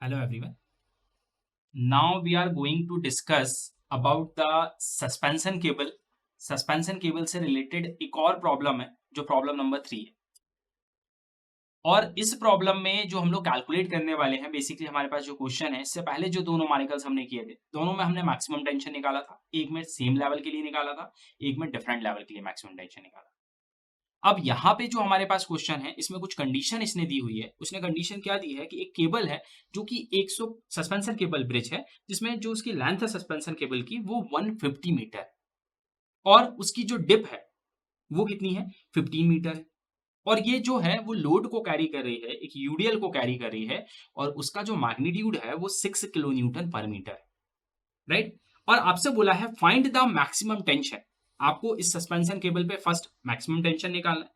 Hello everyone. Now we are going to discuss about the suspension cable. Suspension cable से related एक और problem है जो problem number 3 है। और इस प्रॉब्लम में जो हम लोग कैलकुलेट करने वाले हैं, बेसिकली हमारे पास जो क्वेश्चन है, इससे पहले जो दो न्यूमेरिकल्स हमने किए थे, दोनों में हमने मैक्सिमम टेंशन निकाला था। एक में सेम लेवल के लिए निकाला था, एक में डिफरेंट लेवल के लिए मैक्सिमम टेंशन निकाला। अब यहाँ पे जो हमारे पास क्वेश्चन है, इसमें कुछ कंडीशन इसने दी हुई है। उसने कंडीशन क्या दी है कि एक केबल है जो कि 100 सस्पेंशन केबल ब्रिज है, जिसमें जो उसकी लेंथ है सस्पेंशन केबल की वो 150 मीटर है और उसकी जो डिप है वो कितनी है, 15 मीटर है। और ये जो है वो लोड को कैरी कर रही है, एक यूडीएल को कैरी कर रही है, और उसका जो मैग्नीट्यूड है वो 6 किलो न्यूटन पर मीटर है, राइट। और आपसे बोला है फाइंड द मैक्सिमम टेंशन। आपको इस सस्पेंशन केबल पे फर्स्ट मैक्सिमम टेंशन निकालना है।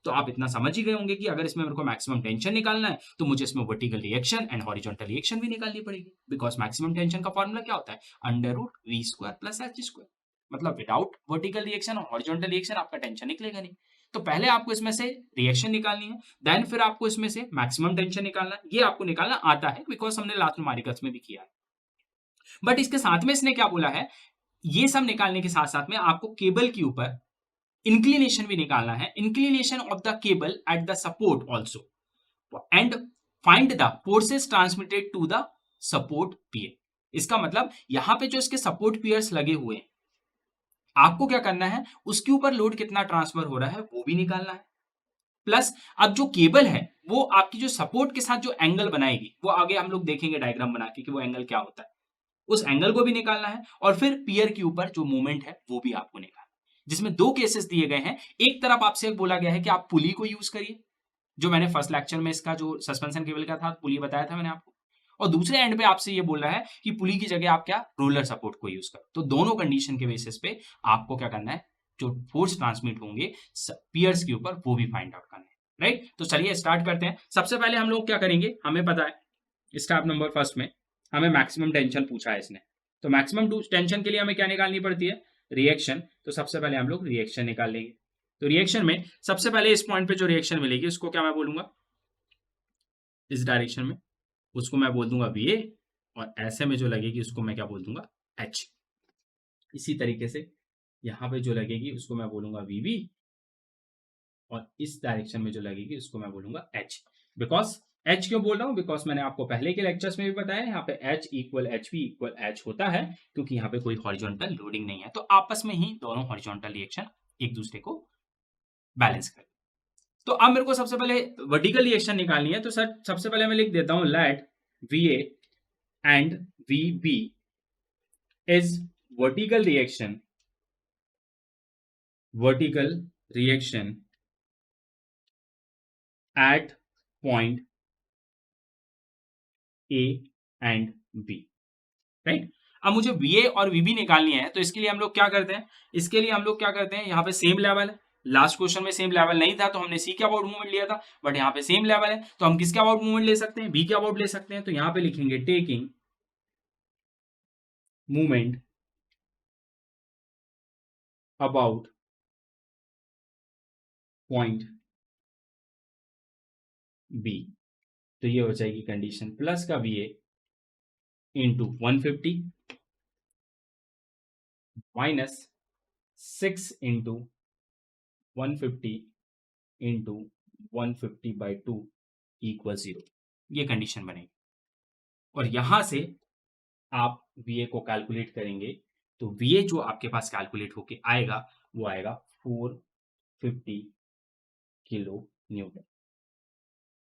तो आप इतना समझ ही गए होंगे कि अगर इसमें मेरे को मैक्सिमम टेंशन निकालना है तो मुझे इसमें vertical reaction and horizontal reaction भी निकालनी पड़ेगी, बिकॉज मैक्सिमम टेंशन का फॉर्मूला क्या होता है, under root V square plus H square. मतलब विदाउट वर्टिकल रिएक्शन और हॉरिजॉन्टल रिएक्शन आपका टेंशन निकलेगा नहीं। तो पहले आपको इसमें से रिएक्शन निकालनी है, देन फिर आपको इसमें से मैक्सिमम टेंशन निकालना है। ये आपको निकालना आता है बिकॉज हमने लास्ट न्यूमेरिकल्स में भी किया है। बट इसके साथ में इसने क्या बोला है, ये सब निकालने के साथ साथ में आपको केबल के ऊपर इंक्लिनेशन भी निकालना है, inclination of the cable at the support also, and find the forces transmitted to the support pier. इसका मतलब यहां पे जो इसके सपोर्ट पियर्स लगे हुए हैं, आपको क्या करना है, उसके ऊपर लोड कितना ट्रांसफर हो रहा है वो भी निकालना है। प्लस अब जो केबल है वो आपकी जो सपोर्ट के साथ जो एंगल बनाएगी, वो आगे हम लोग देखेंगे डायग्राम बना के कि वो एंगल क्या होता है, उस एंगल को भी निकालना है। और फिर पियर के ऊपर जो मूवमेंट है वो भी आपको निकालना है, जिसमें दो केसेस दिए गए हैं। एक तरफ आपसे बोला गया है कि आप पुली को यूज करिए, जो मैंने फर्स्ट लेक्चर में इसका जो सस्पेंशन केबल का था पुली बताया था मैंने आपको, और दूसरे एंड पे आपसे ये बोल रहा है कि पुली की जगह आप क्या रोलर सपोर्ट को यूज करो। तो दोनों कंडीशन के बेसिस पे आपको क्या करना है, जो फोर्स ट्रांसमिट होंगे पियर्स के ऊपर वो भी फाइंड आउट करना है, राइट। तो चलिए स्टार्ट करते हैं। सबसे पहले हम लोग क्या करेंगे, हमें पता है स्टेप नंबर फर्स्ट में हमें मैक्सिमम टेंशन पूछा है इसने। तो मैक्सिमम टेंशन के लिए हमें क्या निकालनी पड़ती है, रिएक्शन। तो सबसे पहले हम लोग रिएक्शन निकाल लेंगे। तो रिएक्शन में सबसे पहले इस पॉइंट पे जो रिएक्शन मिलेगी उसको क्या मैं बोलूंगा, इस डायरेक्शन में उसको मैं बोल दूंगा वी ए, और ऐसे में जो लगेगी उसको मैं क्या बोल दूंगा, एच। इसी तरीके से यहाँ पे जो लगेगी उसको मैं बोलूंगा वी बी, और इस डायरेक्शन में जो लगेगी उसको मैं बोलूंगा एच। बिकॉज एच क्यों बोल रहा हूँ, बिकॉज मैंने आपको पहले के लेक्चर्स में भी बताया यहाँ पे H equal H P equal H होता है, क्योंकि यहाँ पे कोई हॉरिजॉन्टल लोडिंग नहीं है। तो आपस में ही दोनों हॉरिजॉन्टल रिएक्शन एक दूसरे को बैलेंस कर। तो अब मेरे को सबसे पहले वर्टिकल रिएक्शन निकालनी है। तो सर सबसे पहले मैं लिख देता हूं let V A and V B is vertical reaction at point A and B, right. अब मुझे वी ए और वी बी निकालनी है, तो इसके लिए हम लोग क्या करते हैं, इसके लिए हम लोग क्या करते हैं, यहाँ पे सेम लेवल है। लास्ट क्वेश्चन में सेम लेवल नहीं था तो हमने सी के अबाउट मूवमेंट लिया था, बट यहाँ पे सेम लेवल है तो हम किसके अबाउट मूवमेंट ले सकते हैं, बी के अबाउट ले सकते हैं। तो यहाँ पे लिखेंगे taking movement about point B. तो ये हो जाएगी कंडीशन, प्लस का V A into 150 minus 6 into 150 into 150/2 equal 0। ये कंडीशन बनेगी, और यहां से आप वी ए को कैलकुलेट करेंगे तो वी ए जो आपके पास कैलकुलेट होके आएगा वो आएगा 450 किलो न्यूटन,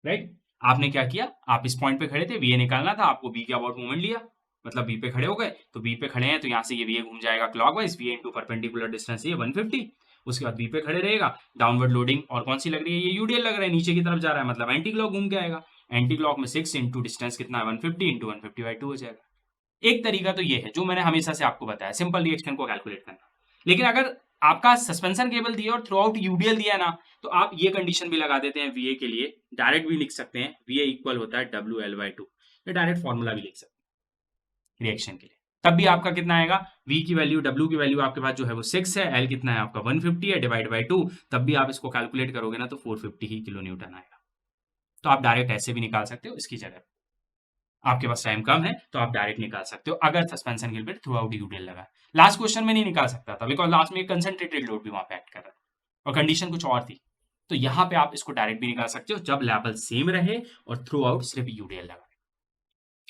राइट। आपने क्या किया, आप इस पॉइंट पे खड़े थे, वी ए निकालना था आपको, बी के अबाउट मूवमेंट लिया, मतलब बी पे खड़े हो गए। तो बी पे खड़े हैं तो यहाँ से ये वी ए घूम जाएगा clockwise, we A into perpendicular distance ये 150। उसके बाद बी पे खड़े रहेगा, डाउनवर्ड लोडिंग और कौन सी लग रही है, ये यूडीएल लग रहा है, नीचे की तरफ जा रहा है, मतलब एंटी क्लॉक घूम के आएगा। एंटी क्लॉक में 6 इंटू डिस्टेंस कितना है, 150 इंटू 150/2 हो जाएगा। एक तरीका तो ये है जो मैंने हमेशा से आपको बताया, सिंपल रिएक्शन को कैलकुलेट करना। लेकिन अगर आपका सस्पेंशन केबल दिया और थ्रू आउट यूडीएल दिया ना, तो आप ये कंडीशन भी लगा देते हैं वीए के लिए, डायरेक्ट भी लिख सकते हैं, वीए इक्वल होता है WL/2। ये डायरेक्ट फॉर्मूला भी लिख सकते हैं रिएक्शन के लिए। तब भी आपका कितना आएगा, वी की वैल्यू, डब्ल्यू की वैल्यू आपके पास जो है वो 6 है, एल कितना है आपका 150 है, डिवाइड बाई 2, तब भी आप इसको कैलकुलेट करोगे ना तो 450 ही किलो न्यूटन आएगा। तो आप डायरेक्ट ऐसे भी निकाल सकते हो इसकी जगह। आपके पास टाइम कम है तो आप डायरेक्ट निकाल सकते हो अगर suspension cable through out UDL लगा है। लास्ट क्वेश्चन में नहीं निकाल सकता था बिकॉज लास्ट में कंसंट्रेटेड लोड भी वहां पे एक्ट कर रहा था और कंडीशन कुछ और थी। तो यहाँ पे आप इसको डायरेक्ट भी निकाल सकते हो जब लेवल सेम रहे और थ्रू आउट सिर्फ यूडीएल लगा।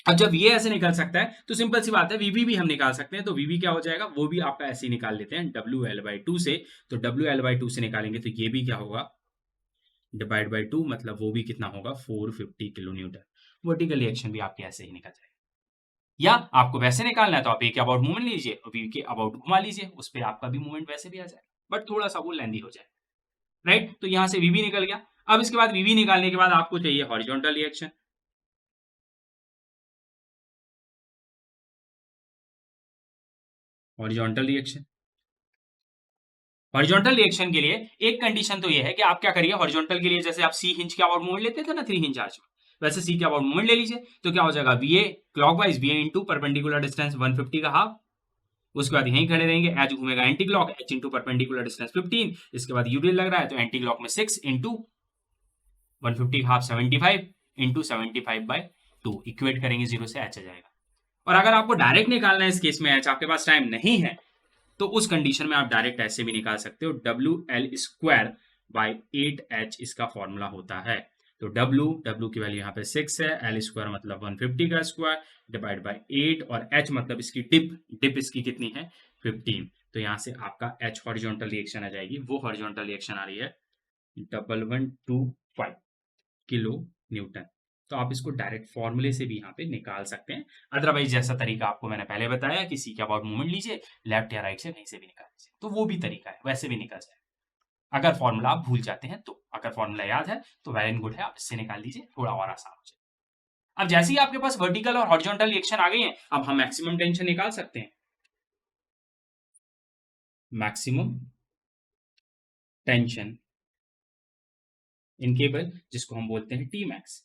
अब जब ये ऐसे निकल सकता है तो सिंपल सी बात है वीबी भी हम निकाल सकते हैं। तो वीबी क्या हो जाएगा, वो भी आपका ऐसे ही निकाल लेते हैं डब्ल्यू एल बाई टू से। तो डब्ल्यू एल बाई टू से निकालेंगे तो ये भी क्या होगा, डिवाइड बाई टू, मतलब वो भी कितना होगा 450 किलो न्यूटन। वर्टिकल रिएक्शन भी आपके ऐसे ही निकल जाएगा। या आपको वैसे निकालना है तो आप ए के अबाउट मूवमेंट लीजिए और बी के अबाउट घुमा लीजिए, उस पर आपका भी मूवमेंट वैसे भी आ जाएगा बट थोड़ा सा वो लेंदी हो जाए। राइट, तो यहाँ से वीबी निकल गया। अब इसके बाद वीबी निकालने के बाद आपको चाहिए horizontal reaction. Horizontal reaction, horizontal reaction के लिए एक कंडीशन तो ये है कि आप क्या करिए, हॉरिजॉन्टल के लिए जैसे आप सी हिंज के अबाउट मूवमेंट लेते थे ना 3 हिंज आर्च में, वैसे सी के अबाउट मूवमेंट ले लीजिए। तो क्या हो जाएगा, V A clockwise we A into perpendicular distance 150 का हाफ। उसके बाद यहीं खड़े रहेंगे, एच घूमेगा anti clock, H into perpendicular distance 15। इसके बाद यूडीएल लग रहा है तो एंटी क्लॉक में 6 into 150 half 75 into 75 by 2 equate करेंगे, जीरो से एच आ जाएगा। और अगर आपको डायरेक्ट निकालना है इस केस में एच, आपके पास टाइम नहीं है, तो उस कंडीशन में आप डायरेक्ट ऐसे भी निकाल सकते हो, W L square by 8h इसका फॉर्मूला होता है। तो डब्ल्यू की वैल्यू यहाँ पे 6 है, एल स्क्वायर मतलब 150 का स्क्वायर डिवाइड बाई 8 और एच मतलब इसकी डिप इसकी कितनी है 15। तो यहाँ से आपका एच हॉरिजॉन्टल रिएक्शन आ जाएगी, वो हॉरिजॉन्टल रिएक्शन आ रही है 1125 किलो न्यूटन। तो आप इसको डायरेक्ट फॉर्मूले से भी यहाँ पे निकाल सकते हैं। अदरवाइज जैसा तरीका आपको मैंने पहले बताया कि सी के अबाउट मूवमेंट लीजिए, लेफ्ट या राइट से कहीं से भी निकाल लीजिए, तो वो भी तरीका है, वैसे भी निकल जाए अगर फॉर्मूला आप भूल जाते हैं तो। अगर फॉर्मूला याद है तो वेल एंड गुड है, आप इससे निकाल लीजिए, थोड़ा और आसान हो जाए। अब जैसे ही आपके पास वर्टिकल और हॉरिजॉन्टल रिएक्शन आ गई है, अब हम मैक्सिमम टेंशन निकाल सकते हैं। मैक्सिमम टेंशन इन केबल, जिसको हम बोलते हैं टी मैक्स।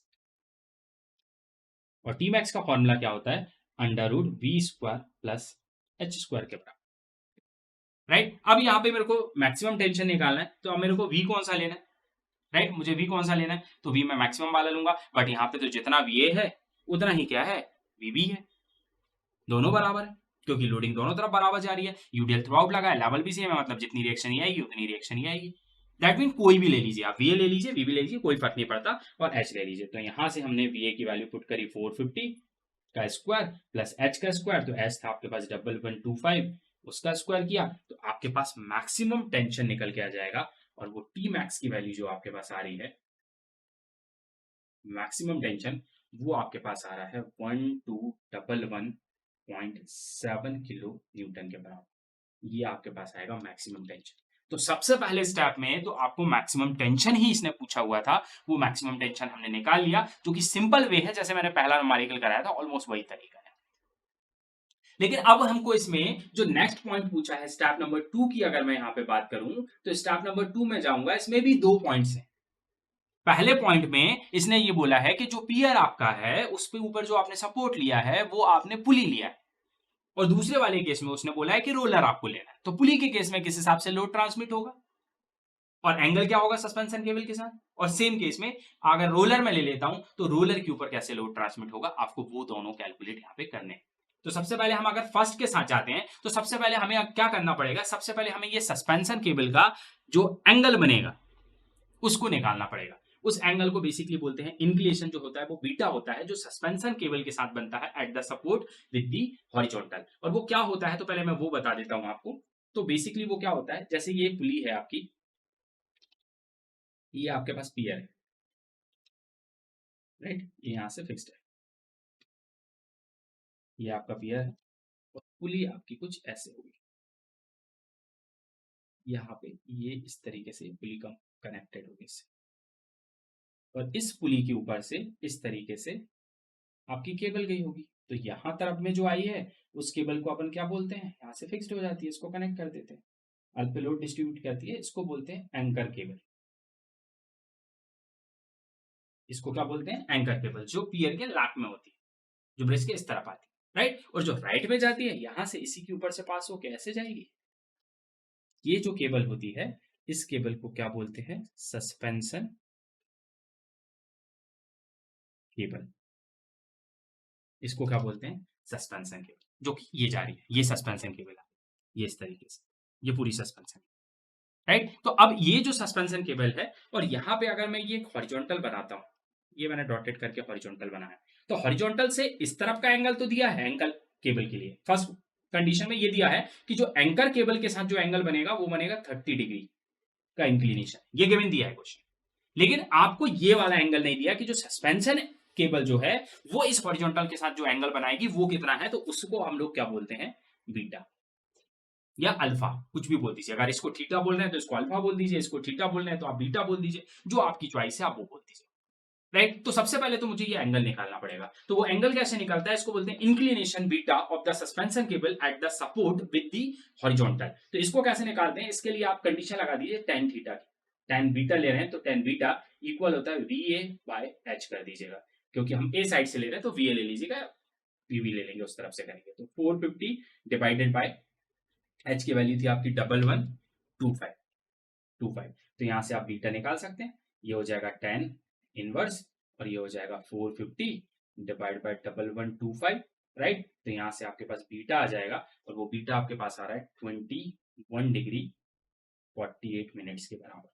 और टी मैक्स का फॉर्मूला क्या होता है, under root V square plus H square के बराबर। राइट, अब यहाँ पे मेरे को मैक्सिमम टेंशन निकालना है, तो अब मेरे को वी कौन सा लेना है। राइट, मुझे वी कौन सा लेना है, तो वी मैं मैक्सिमम वाला लूंगा, बट यहाँ पे तो जितना वी ए है उतना ही क्या है वी बी है, दोनों बराबर है क्योंकि लोडिंग दोनों तरफ बराबर जा रही है, यूडीएल थ्रू आउट लगा है, लेवल भी सेम है, मतलब जितनी रिएक्शन ही आएगी उतनी रिएक्शन ही आएगी। दैट मीन कोई भी ले लीजिए आप, वी ए ले लीजिए, वी बी ले लीजिए, कोई फर्क नहीं पड़ता, और एच ले लीजिए। तो यहाँ से हमने वी ए की वैल्यू पुट करी 450 का स्क्वायर प्लस एच का स्क्वायर, तो एच था आपके पास 1125, उसका स्क्वायर किया तो आपके पास मैक्सिमम टेंशन निकल के आ जाएगा। और वो टी मैक्स की वैल्यू जो आपके पास आ रही है, मैक्सिमम टेंशन, वो आपके पास आ रहा है 1211.7 किलो न्यूटन के बराबर। ये आपके पास आएगा मैक्सिमम टेंशन। तो सबसे पहले स्टेप में तो आपको मैक्सिमम टेंशन ही इसने पूछा हुआ था, वो मैक्सिमम टेंशन हमने निकाल लिया, जो कि सिंपल वे है, जैसे मैंने पहला न्यूमेरिकल कराया था ऑलमोस्ट वही तरीका है। लेकिन अब हमको इसमें जो नेक्स्ट पॉइंट पूछा है स्टेप नंबर 2 की, अगर मैं यहाँ पे बात करूं तो स्टेप नंबर 2 में जाऊंगा, इसमें भी 2 पॉइंट्स हैं। पहले पॉइंट में इसने ये बोला है कि जो पियर आपका है उस पे ऊपर जो आपने सपोर्ट लिया है वो आपने पुली लिया है, और दूसरे वाले केस में उसने बोला है कि रोलर आपको लेना है। तो पुली के केस में किस हिसाब से लोड ट्रांसमिट होगा और एंगल क्या होगा सस्पेंशन केबल के साथ, और सेम केस में अगर रोलर में ले लेता हूं तो रोलर के ऊपर कैसे लोड ट्रांसमिट होगा, आपको वो दोनों कैलकुलेट यहाँ पे करने हैं। तो सबसे पहले हम अगर फर्स्ट के साथ जाते हैं तो सबसे पहले हमें क्या करना पड़ेगा, सबसे पहले हमें ये सस्पेंशन केबल का जो एंगल बनेगा उसको निकालना पड़ेगा। उस एंगल को बेसिकली बोलते हैं इंक्लिनेशन, जो होता है वो बीटा होता है, जो सस्पेंशन केबल के साथ बनता है eight the support with the horizontal. और वो क्या होता है तो पहले मैं वो बता देता हूं आपको। तो बेसिकली वो क्या होता है, जैसे ये पुली है आपकी, ये आपके पास पियर है, राइट, ये यहां से फिक्स्ड है, ये आपका पियर है, और पुली आपकी कुछ ऐसे होगी, यहाँ पे ये इस तरीके से पुली का कनेक्टेड होगी इससे, और इस पुली के ऊपर से इस तरीके से आपकी केबल गई होगी। तो यहाँ तरफ में जो आई है उस केबल को अपन क्या बोलते हैं, यहाँ से फिक्स्ड हो जाती है, इसको कनेक्ट कर देते हैं, अल्प लोड डिस्ट्रीब्यूट करती है, इसको बोलते हैं एंकर केबल। इसको क्या बोलते हैं, एंकर केबल, जो पियर के लैप में होती है, जो ब्रिज के इस तरफ आती है, राइट। और जो राइट में जाती है यहाँ से इसी के ऊपर से पास होकर ऐसे जाएगी। ये जो केबल होती है इस केबल को क्या बोलते हैं, सस्पेंशन केबल। इसको क्या बोलते हैं, सस्पेंशन केबल, जो कि ये जा रही है, ये सस्पेंशन केबल है, ये इस तरीके से, ये पूरी सस्पेंशन, राइट। तो अब ये जो सस्पेंशन केबल है, और यहाँ पे अगर मैं ये हॉरिजॉन्टल बनाता हूँ, ये मैंने डॉटेड करके हॉरिजॉन्टल बनाया, तो हॉरिजॉन्टल से इस तरफ का एंगल तो दिया है एंगल केबल के लिए, फर्स्ट कंडीशन में ये दिया है कि जो एंकर केबल के साथ जो एंगल बनेगा वो बनेगा 30 डिग्री का इंक्लिनेशन, ये गिवन दिया है क्वेश्चन। लेकिन आपको ये वाला एंगल नहीं दिया कि जो सस्पेंशन केबल जो है वो इस हॉरिजॉन्टल के साथ जो एंगल बनाएगी वो कितना है, तो उसको हम लोग क्या बोलते हैं, बीटा या अल्फा, कुछ भी बोल दीजिए। अगर इसको थीटा बोल रहे हैं तो इसको अल्फा बोल दीजिए, इसको थीटा बोल रहे हैं तो आप बीटा बोल दीजिए, जो आपकी चॉइस है आप वो बोल दीजिए, राइट। तो सबसे पहले तो मुझे ये एंगल निकालना पड़ेगा, तो वो एंगल कैसे निकलता है, इसको बोलते हैं inclination beta of the suspension cable at the support with the horizontal. तो इसको कैसे निकालते हैं, इसके लिए आप कंडीशन लगा दीजिए tan थीटा की, tan बीटा ले रहे हैं तो tan बीटा इक्वल होता है VA बाय H कर दीजिएगा, क्योंकि हम ए साइड से ले रहे हैं तो VA ले लीजिएगा, PV ले लेंगे, उस तरफ से करेंगे तो 450 डिवाइडेड बाय H की वैल्यू थी आपकी 1125, तो यहां से आप बीटा निकाल सकते हैं, ये हो जाएगा tan इनवर्स, और ये हो जाएगा 450 डिवाइड बाय 1125, राइट। तो यहां से आपके पास बीटा आ जाएगा, और वो बीटा आपके पास आ रहा है 21 डिग्री 48 मिनट्स के बराबर,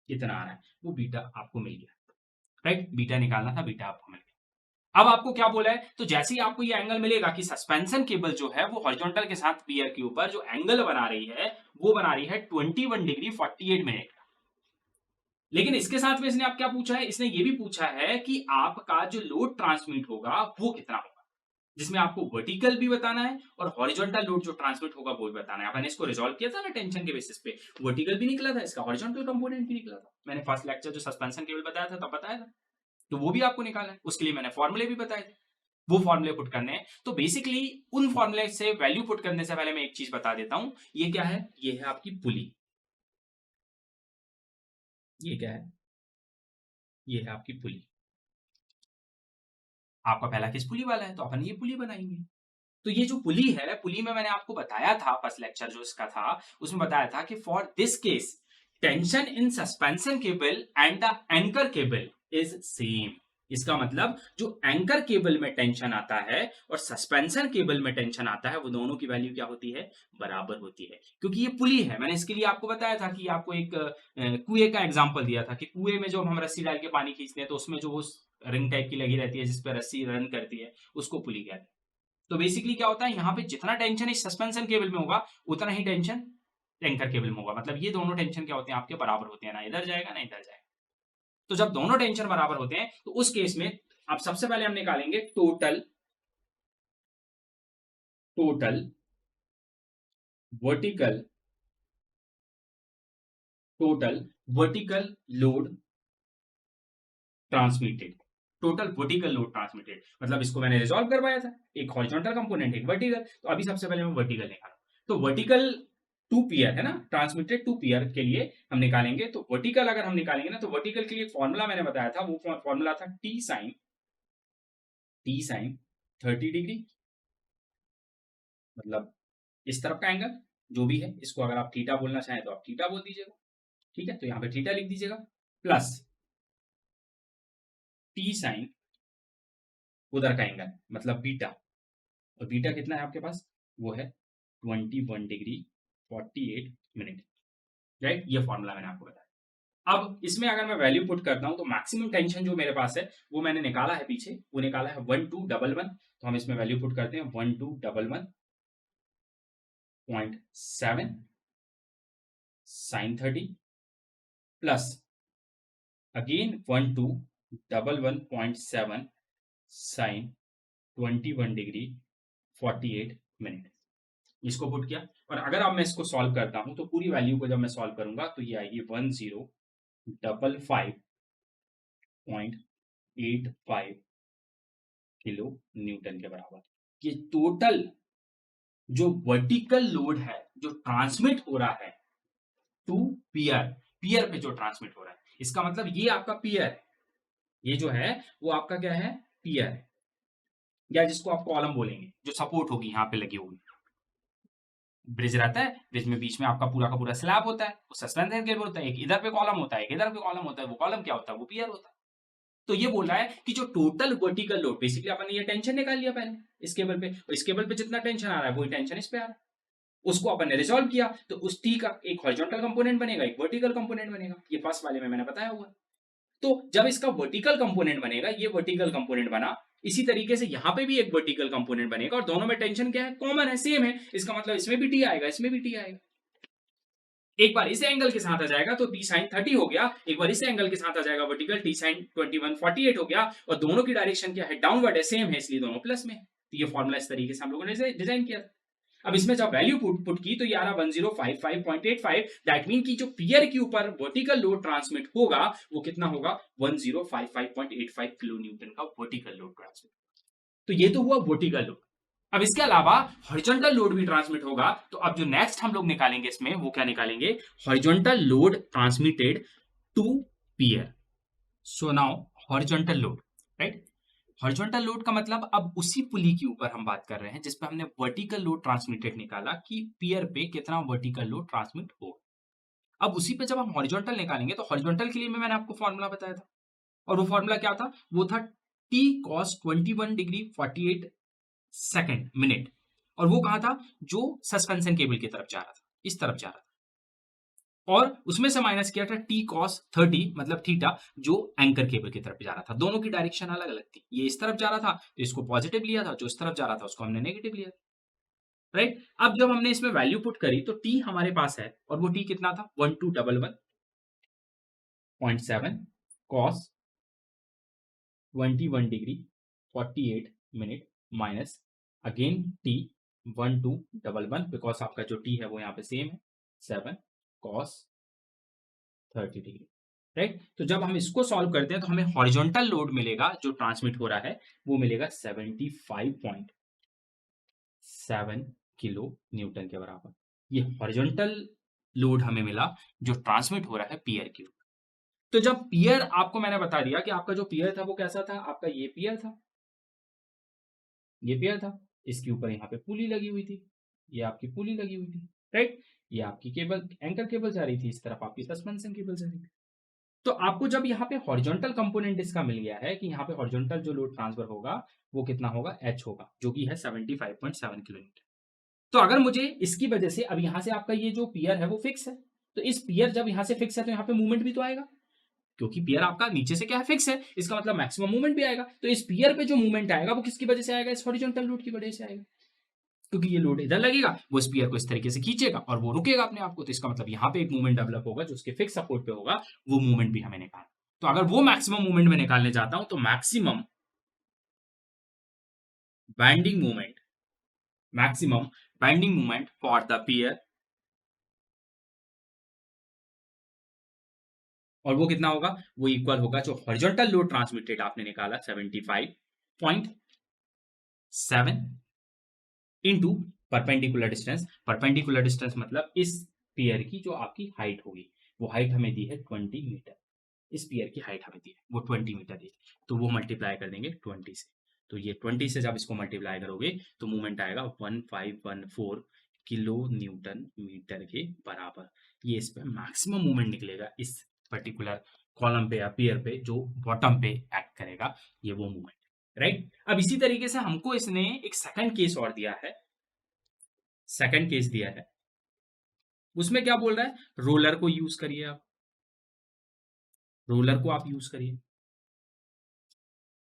कितना आ रहा है वो बीटा आपको मिल गया, राइट। बीटा निकालना था, बीटा आपको मिल गया। अब आपको क्या बोला है, तो जैसे ही आपको ये एंगल मिलेगा कि सस्पेंशन केबल जो है वो हॉरिजॉन्टल के साथ पियर के ऊपर जो एंगल बना रही है वो बना रही है 21 डिग्री 48 मिनट का। लेकिन इसके साथ में इसने आप क्या पूछा है, इसने ये भी पूछा है कि आपका जो लोड ट्रांसमिट होगा वो कितना होगा, जिसमें आपको वर्टिकल भी बताना है और हॉरिजॉन्टल लोड जो ट्रांसमिट होगा वो भी बताना है। अपन इसको रिजॉल्व किया था ना टेंशन के बेसिस पे, वर्टिकल भी निकला था, इसका हॉरिजॉन्टल कंपोनेंट भी निकला था, मैंने फर्स्ट लेक्चर जो सस्पेंशन केबल बताया था तब बताया था, तो वो भी आपको निकाला है, उसके लिए मैंने फॉर्मूले भी बताए थे, वो फॉर्मूले पुट करने हैं। तो बेसिकली उन फॉर्मूले से वैल्यू पुट करने से पहले मैं एक चीज बता देता हूं, ये क्या है, ये है आपकी पुली, ये क्या है, ये है आपकी पुली। आपका पहला केस पुली वाला है तो अपन ये पुली बनाएंगे। तो ये जो पुली है, पुली में मैंने आपको बताया था फर्स्ट लेक्चर जो इसका था उसमें बताया था कि for this case tension in suspension cable and the anchor cable is same. इसका मतलब जो एंकर केबल में टेंशन आता है और सस्पेंशन केबल में टेंशन आता है वो दोनों की वैल्यू क्या होती है, बराबर होती है, क्योंकि ये पुली है। मैंने इसके लिए आपको बताया था कि आपको एक कुएं का एग्जांपल दिया था कि कुएं में जो हम रस्सी डाल के पानी खींचते हैं तो उसमें जो वो रिंग टाइप की लगी रहती है जिसपे रस्सी रन करती है उसको पुली कहते हैं। तो बेसिकली क्या होता है, यहाँ पे जितना टेंशन इस सस्पेंशन केबल में होगा उतना ही टेंशन एंकर केबल में होगा, मतलब ये दोनों टेंशन क्या होते हैं आपके बराबर होते हैं, ना इधर जाएगा ना इधर जाएगा। तो जब दोनों टेंशन बराबर होते हैं तो उस केस में अब सबसे पहले हम निकालेंगे total total vertical total vertical load transmitted, total vertical load transmitted, मतलब इसको मैंने रिजॉल्व करवाया था, एक हॉरिजॉन्टल कंपोनेंट एक वर्टिकल, तो अभी सबसे पहले मैं वर्टिकल निकालूं। तो वर्टिकल टू पियर है ना, ट्रांसमिटेड टू पियर के लिए हम निकालेंगे, तो वर्टिकल अगर हम निकालेंगे ना तो वर्टिकल के लिए फॉर्मूला मैंने बताया था, वो फॉर्मूला था टी साइन 30 डिग्री, मतलब इस तरफ का एंगल जो भी है इसको अगर आप थीटा बोलना चाहें तो आप थीटा बोल दीजिएगा, ठीक है। तो यहाँ पे थीटा लिख दीजिएगा प्लस टी साइन उधर का एंगल मतलब बीटा, और बीटा कितना है आपके पास, वो है 21 डिग्री 48 मिनट, राइट। ये फॉर्मूला मैंने आपको बताया। अब इसमें अगर मैं वैल्यू पुट करता हूं तो मैक्सिमम टेंशन जो मेरे पास है वो मैंने निकाला है पीछे, वो निकाला है 1211, तो हम इसमें वैल्यू पुट करते हैं 1211.7 sine 30 plus again 1211.7 sine 21 degree 48 minute, इसको पुट किया। और अगर अब मैं इसको सॉल्व करता हूं तो पूरी वैल्यू को जब मैं सॉल्व करूंगा तो ये आएगी 1055.85 किलो न्यूटन के बराबर। ये टोटल जो वर्टिकल लोड है जो ट्रांसमिट हो रहा है टू पियर, पियर पे जो ट्रांसमिट हो रहा है, इसका मतलब ये आपका पियर है, ये जो है वो आपका क्या है, पियर है, या जिसको आप कॉलम बोलेंगे, जो सपोर्ट होगी यहाँ पे लगी होगी। ब्रिज रहता है, ब्रिज में बीच में आपका पूरा का पूरा स्लैब होता है, वो सस्पेंशन केबल होता है, एक इधर पे कॉलम होता है एक इधर पे कॉलम होता है, वो कॉलम क्या होता है, वो पियर होता है। तो ये बोल रहा है कि जो टोटल वर्टिकल लोड, बेसिकली अपन ने ये टेंशन निकाल लिया पहले इस केबल पे, और इस केबल पे जितना टेंशन आ रहा है वही टेंशन इस पे आ रहा है, उसको अपन ने रिजॉल्व किया, तो उस टी का एक हॉरिजॉन्टल कंपोनेंट बनेगा, एक वर्टिकल कंपोनेंट बनेगा, ये फर्स्ट वाले में मैंने बताया हुआ। तो जब इसका वर्टिकल कंपोनेंट बनेगा, ये वर्टिकल कंपोनेंट बना, इसी तरीके से यहाँ पे भी एक वर्टिकल कंपोनेंट बनेगा, और दोनों में टेंशन क्या है, कॉमन है, सेम है, इसका मतलब इसमें भी टी आएगा, इसमें भी टी आएगा। एक बार इस एंगल के साथ आ जाएगा तो टी साइन 30 हो गया, एक बार इस एंगल के साथ आ जाएगा वर्टिकल, टी साइन 2148 हो गया, और दोनों की डायरेक्शन क्या है, डाउनवर्ड है, सेम है, इसलिए दोनों प्लस में। तो ये फॉर्मूला इस तरीके से हम लोगों ने डिजाइन किया। अब इसमें जब वैल्यू पुट की तो ये आ रहा 1055.85, दैट मीन की जो पियर के ऊपर वर्टिकल लोड ट्रांसमिट होगा वो कितना होगा, 1055.85 किलो न्यूटन का वर्टिकल लोड ट्रांसमिट। तो ये तो हुआ वर्टिकल लोड। अब इसके अलावा हॉरिजॉन्टल लोड भी ट्रांसमिट होगा, तो अब जो नेक्स्ट हम लोग निकालेंगे इसमें वो क्या निकालेंगे, horizontal load transmitted to pier. So now horizontal load, right, horizontal load का मतलब अब उसी पुली के ऊपर हम बात कर रहे हैं जिस पे हमने वर्टिकल लोड ट्रांसमिटेड निकाला कि पियर पे कितना वर्टिकल लोड ट्रांसमिट हो। अब उसी पे जब हम हॉरिजॉन्टल निकालेंगे तो हॉरिजॉन्टल के लिए मैंने आपको फॉर्मूला बताया था, और वो फॉर्मूला क्या था, वो था T cos 21 degree 48 second minute, और वो कहा था, जो सस्पेंशन केबल की तरफ जा रहा था, इस तरफ जा रहा था, और उसमें से माइनस किया था टी कॉस 30 मतलब थीटा, जो एंकर केबल की तरफ जा रहा था, दोनों की डायरेक्शन अलग अलग थी, ये इस तरफ जा रहा था तो इसको पॉजिटिव लिया था, जो इस तरफ जा रहा था उसको हमने नेगेटिव लिया, राइट। अब जब हमने इसमें वैल्यू पुट करी तो टी हमारे पास है, और वो टी कितना था, 1211.7 cos 21 degree 48 minute minus again T 1211, because आपका जो टी है वो यहाँ पे सेम है, 7 कॉस 30 डिग्री, राइट। तो जब हम इसको सॉल्व करते हैं तो हमें हॉरिजॉन्टल लोड मिलेगा जो ट्रांसमिट हो रहा है, वो मिलेगा 75.7 किलो न्यूटन के बराबर। ये हॉरिजॉन्टल लोड हमें मिला जो ट्रांसमिट हो रहा है पियर के ऊपर। तो जब पियर, आपको मैंने बता दिया कि आपका जो पियर था वो कैसा था, आपका ये पियर था, ये पियर था, इसके ऊपर यहाँ पे पुली लगी हुई थी, ये आपकी पुली लगी हुई थी, राइट, ये आपकी केबल, एंकर केबल जा रही थी, इस तरफ आपकी सस्पेंशन केबल जा रही थी। तो आपको जब यहाँ पे हॉरिजॉन्टल कंपोनेंट इसका मिल गया है कि यहाँ पे हॉरिजॉन्टल जो लोड ट्रांसफर होगा वो कितना होगा, एच होगा, जो कि है 75.7 किलोमीटर। तो अगर मुझे इसकी वजह से, अब यहाँ से आपका ये जो पियर है वो फिक्स है, तो इस पियर जब यहाँ से फिक्स है तो यहाँ पे मूवमेंट भी तो आएगा, क्योंकि पियर आपका नीचे से क्या है, फिक्स है, इसका मतलब मैक्सिमम मूवमेंट भी आएगा। तो इस पियर पे जो मूवमेंट आएगा वो किसकी वजह से आएगा, इस हॉरिजॉन्टल लोड की वजह से आएगा, क्योंकि ये लोड इधर लगेगा, वो स्पीयर को इस तरीके से खींचेगा और वो रुकेगा अपने आप को, तो इसका मतलब यहाँ पे एक मूवमेंट डेवलप होगा जो उसके फिक्स सपोर्ट पे होगा, वो मूवमेंट भी हमें निकालना। तो अगर वो मैक्सिमम मूवमेंट में निकालने जाता हूं तो maximum bending moment, maximum bending moment for the pier, और वो कितना होगा, वो इक्वल होगा जो हॉरिजॉन्टल लोड ट्रांसमिटेड आपने निकाला 75.7 इंटू परपेंडिकुलर डिस्टेंस मतलब इस पेयर की जो आपकी हाइट होगी, वो हाइट हमें दी है 20 मीटर, इस पेयर की हाइट हमें दी है वो 20 मीटर दी है, तो वो मल्टीप्लाई कर देंगे 20 से, तो ये 20 से जब इसको मल्टीप्लाई करोगे तो मूवमेंट आएगा 1514 किलो न्यूटन मीटर के बराबर। ये इस पे मैक्सिमम मूवमेंट निकलेगा इस पर्टिकुलर कॉलम पे या पेयर पे जो बॉटम पे एक्ट करेगा, ये वो मूवमेंट, राइट। अब इसी तरीके से हमको इसने एक सेकंड केस और दिया है, सेकंड केस दिया है, उसमें क्या बोल रहा है, रोलर को यूज करिए, आप रोलर को आप यूज करिए।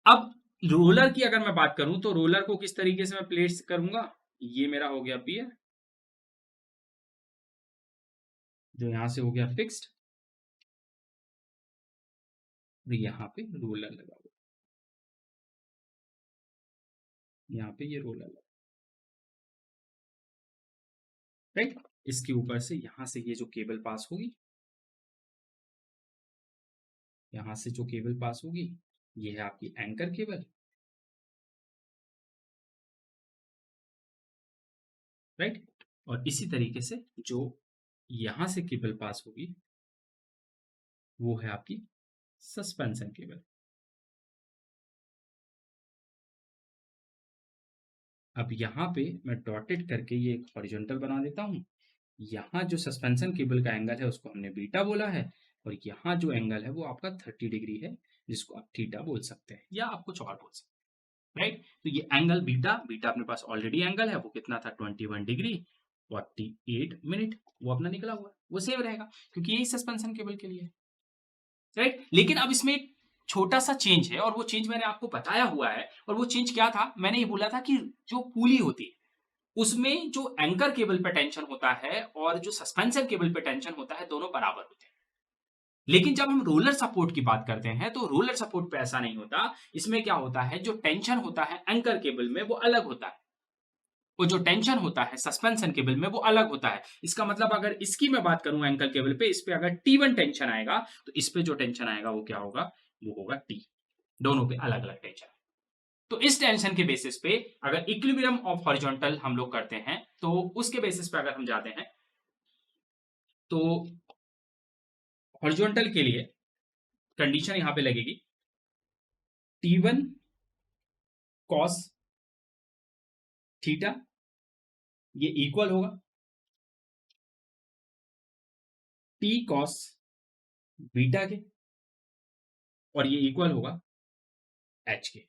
अब रोलर की अगर मैं बात करूं तो रोलर को किस तरीके से मैं प्लेस करूंगा, ये मेरा हो गया पियर, जो यहां से हो गया फिक्स्ड, और यहाँ पे रोलर लगा हुआ, यहाँ पे ये रोलर लगा, राइट। इसके ऊपर से यहां से ये जो केबल पास होगी, यहां से जो केबल पास होगी ये है आपकी एंकर केबल, राइट, और इसी तरीके से जो यहां से केबल पास होगी वो है आपकी सस्पेंशन केबल। अब यहाँ पे मैं डॉटेड करके ये एक हॉरिजॉन्टल बना देता हूँ, यहाँ जो सस्पेंशन केबल का एंगल है उसको हमने बीटा बोला है, और यहाँ जो एंगल है वो आपका 30 डिग्री है, जिसको आप थीटा बोल सकते हैं या आप कुछ और बोल सकते हैं, राइट। तो ये एंगल बीटा, बीटा अपने पास ऑलरेडी एंगल है, वो कितना था 21 डिग्री 48 मिनट, वो अपना निकला हुआ है, वो सेम रहेगा क्योंकि यही सस्पेंशन केबल के लिए है, राइट। लेकिन अब इसमें एक छोटा सा चेंज है और वो चेंज मैंने आपको बताया हुआ है। और वो चेंज क्या था, मैंने ये बोला था कि जो पुली होती है उसमें जो एंकर केबल पे टेंशन होता है और जो सस्पेंशन केबल पे टेंशन होता है दोनों बराबर होते हैं। लेकिन जब हम रोलर सपोर्ट की बात करते हैं तो रोलर सपोर्ट पे ऐसा नहीं होता। इसमें क्या होता है, जो टेंशन होता है एंकर केबल में वो अलग होता है, वो जो टेंशन होता है सस्पेंशन केबल में वो अलग होता है। इसका मतलब अगर इसकी मैं बात करूं एंकर केबल पे, इस पे अगर T1 टेंशन आएगा तो इस पे जो टेंशन आएगा वो क्या होगा, वो होगा T। दोनों पे अलग अलग टेंशन। तो इस टेंशन के बेसिस पे अगर इक्विलिब्रियम ऑफ हॉरिजॉन्टल हम लोग करते हैं तो उसके बेसिस पे अगर हम जाते हैं तो हॉरिजॉन्टल के लिए कंडीशन यहां पे लगेगी T1 cos थीटा, ये इक्वल होगा T cos बीटा के, और ये इक्वल होगा H के।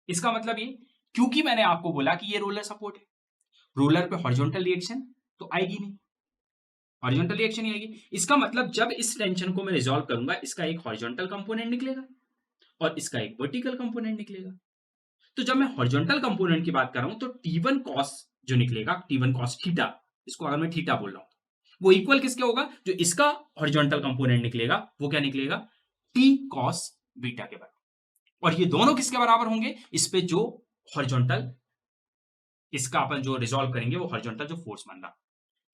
इसका मतलब ये, क्योंकि मैंने आपको बोला कि ये रोलर सपोर्ट है, रोलर पे हॉरिजॉन्टल रिएक्शन तो आएगी नहीं, हॉरिजॉन्टल रिएक्शन ही आएगी। इसका मतलब जब इस टेंशन को मैं रिजॉल्व करूंगा, इसका एक हॉरिजॉन्टल कंपोनेंट निकलेगा और इसका एक वर्टिकल कंपोनेंट निकलेगा। तो जब मैं हॉरिजॉन्टल कंपोनेंट की बात कर रहा हूं तो T1 cos जो निकलेगा, T1 cos थीटा, इसको अगर मैं थीटा बोल रहा हूं वो इक्वल किसके होगा, जो इसका हॉरिजॉन्टल कंपोनेंट निकलेगा वो क्या निकलेगा, T cos बीटा के बराबर। और ये दोनों किसके बराबर होंगे, इस पे जो हॉरिजॉन्टल, इसका अपन जो रिजॉल्व करेंगे वो हॉरिजॉन्टल जो फोर्स बन रहा,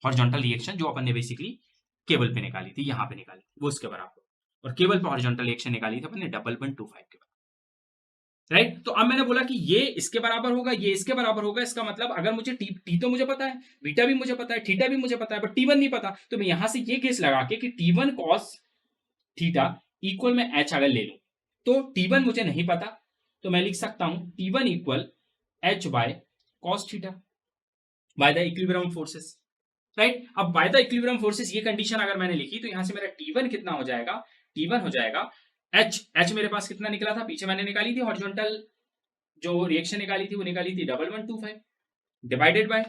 हॉरिजॉन्टल रिएक्शन जो अपन ने बेसिकली केबल पे निकाली थी, यहां पे निकाली वो उसके बराबर। और केबल पे हॉरिजॉन्टल रिएक्शन निकाली थी अपन ने 1125 के बराबर, राइट। तो अब मैंने बोला कि ये इसके बराबर होगा, ये इसके बराबर होगा। इसका मतलब अगर मुझे टी तो मुझे पता है, बीटा भी मुझे पता है, थीटा भी मुझे पता है, बट T1 नहीं पता, तो मैं यहां से ये केस लगा के कि T1 cos थीटा इक्वल में H अगर ले लूं तो T1 मुझे नहीं पता, तो मैं लिख सकता हूं T1 equal H by cos theta by the equilibrium forces, right. अब बाय द इक्विलिब्रियम फोर्सेस ये कंडीशन अगर मैंने लिखी तो यहां से मेरा T1 कितना हो जाएगा, T1 हो जाएगा H मेरे पास कितना निकला था, पीछे मैंने निकाली थी हॉरिजॉन्टल जो रिएक्शन निकाली थी वो निकाली थी 1125 डिवाइडेड बाय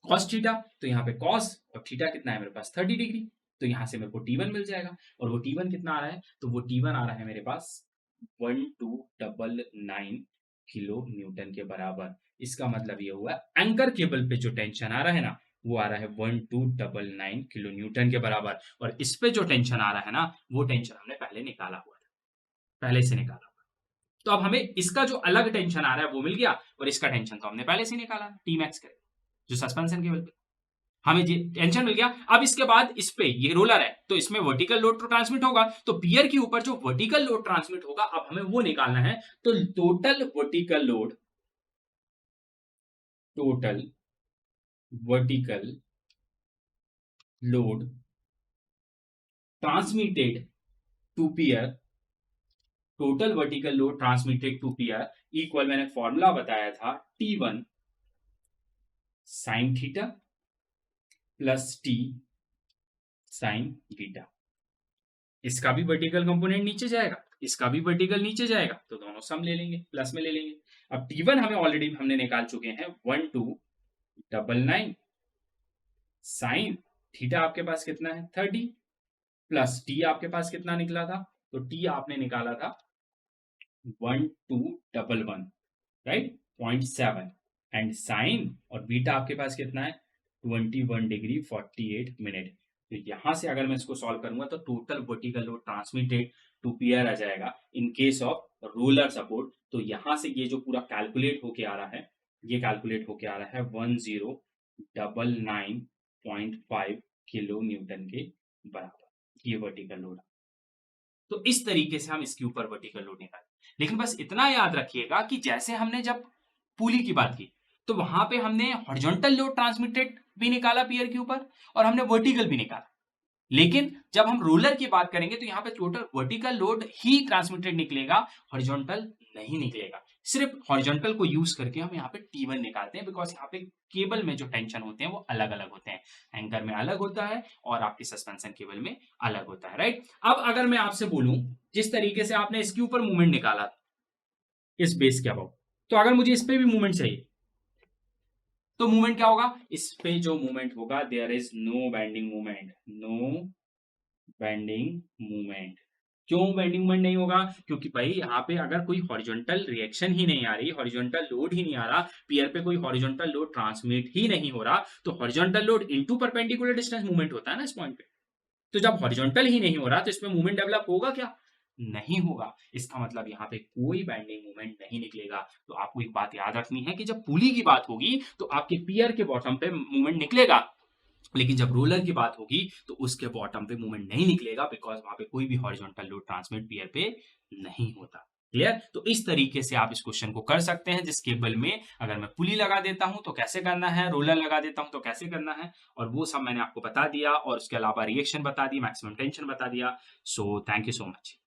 cos थीटा, तो यहाँ पे cos और थीटा कितना है मेरे पास 30 डिग्री, तो यहाँ से मेरे को T1 मिल जाएगा। और वो T1 कितना आ रहा है, तो वो T1 आ रहा है मेरे पास 1299 किलो न्यूटन के बराबर। इसका मतलब ये हुआ एंकर केबल पे जो टेंशन आ रहा है ना वो आ रहा है 1299 किलो न्यूटन के बराबर। और इस पे जो टेंशन आ रहा है ना वो टेंशन हमने पहले निकाला हुआ था, पहले से निकाला। तो अब हमें इसका जो अलग टेंशन आ रहा है वो मिल गया और इसका टेंशन तो हमने पहले से निकाला टी मैक्स के जो सस्पेंशन केबल पे हमें ये टेंशन मिल गया। अब इसके बाद इस पे ये रोलर है तो इसमें वर्टिकल लोड तो ट्रांसमिट होगा, तो पियर के ऊपर जो वर्टिकल लोड ट्रांसमिट होगा अब हमें वो निकालना है। तो total vertical load transmitted to pier, total vertical load transmitted to pier equal, मैंने फॉर्मूला बताया था T1 sine theta plus T sine beta. इसका भी वर्टिकल कंपोनेंट नीचे जाएगा, इसका भी वर्टिकल नीचे जाएगा, तो दोनों सम ले लेंगे, प्लस में ले लेंगे। अब T1 हमें ऑलरेडी हमने निकाल चुके हैं 1299 साइन थीटा आपके पास कितना है 30 प्लस T आपके पास कितना निकला था, तो T आपने निकाला था 1211 राइट 0.7 एंड साइन और बीटा आपके पास कितना है 21 डिग्री 48 मिनट। तो यहां से अगर मैं इसको सॉल्व करूंगा तो total vertical load transmitted to pier आ जाएगा in case of roller support. तो यहां से ये जो पूरा कैलकुलेट होके आ रहा है, ये कैलकुलेट होके आ रहा है 1099.5 किलो न्यूटन के बराबर, ये वर्टिकल लोड। तो इस तरीके से हम इसके ऊपर वर्टिकल लोड निकालें। लेकिन बस इतना याद रखिएगा कि जैसे हमने जब पुली की बात की तो वहां पे हमने हॉरिजॉन्टल लोड ट्रांसमिटेड भी निकाला पियर के ऊपर और हमने वर्टिकल भी निकाला। लेकिन जब हम रोलर की बात करेंगे तो यहाँ पे टोटल वर्टिकल लोड ही ट्रांसमिटेड निकलेगा, हॉरिजॉन्टल नहीं निकलेगा। सिर्फ हॉरिजॉन्टल को यूज करके हम यहाँ पे T1 निकालते हैं, बिकॉज यहाँ पे केबल में जो टेंशन होते हैं वो अलग अलग होते हैं। एंकर में अलग होता है और आपकी सस्पेंशन केबल में अलग होता है, राइट। अब अगर मैं आपसे बोलूं, जिस तरीके से आपने इसके ऊपर मूवमेंट निकाला इस बेस के अबाउ, तो अगर मुझे इस पे भी मूवमेंट चाहिए तो मूवमेंट क्या होगा, इस पे जो मूवमेंट होगा, there is no bending movement, no bending movement. क्यों बेंडिंग मूवमेंट नहीं होगा? क्योंकि भाई यहाँ पे अगर कोई हॉरिजॉन्टल रिएक्शन ही नहीं आ रही, हॉरिजॉन्टल लोड ही नहीं आ रहा, पियर पे कोई हॉरिजॉन्टल लोड ट्रांसमिट ही नहीं हो रहा, तो horizontal load into perpendicular distance movement होता है ना इस पॉइंट पे। तो जब हॉरिजॉन्टल ही नहीं हो रहा तो इसमें मूवमेंट डेवलप होगा क्या? नहीं होगा। इसका मतलब यहाँ पे कोई बेंडिंग मूवमेंट नहीं निकलेगा। तो आपको एक बात याद रखनी है कि जब पुली की बात होगी तो आपके पियर के बॉटम पे मूवमेंट निकलेगा, लेकिन जब रोलर की बात होगी तो उसके बॉटम पे मूवमेंट नहीं निकलेगा, बिकॉज वहां पे कोई भी हॉरिजॉन्टल लोड ट्रांसमिट पियर पे नहीं होता। क्लियर? तो इस तरीके से आप इस क्वेश्चन को कर सकते हैं, जिस केबल में अगर मैं पुली लगा देता हूं तो कैसे करना है, रोलर लगा देता हूं तो कैसे करना है, और वो सब मैंने आपको बता दिया, और उसके अलावा रिएक्शन बता दी, मैक्सिमम टेंशन बता दिया। So thank you so much.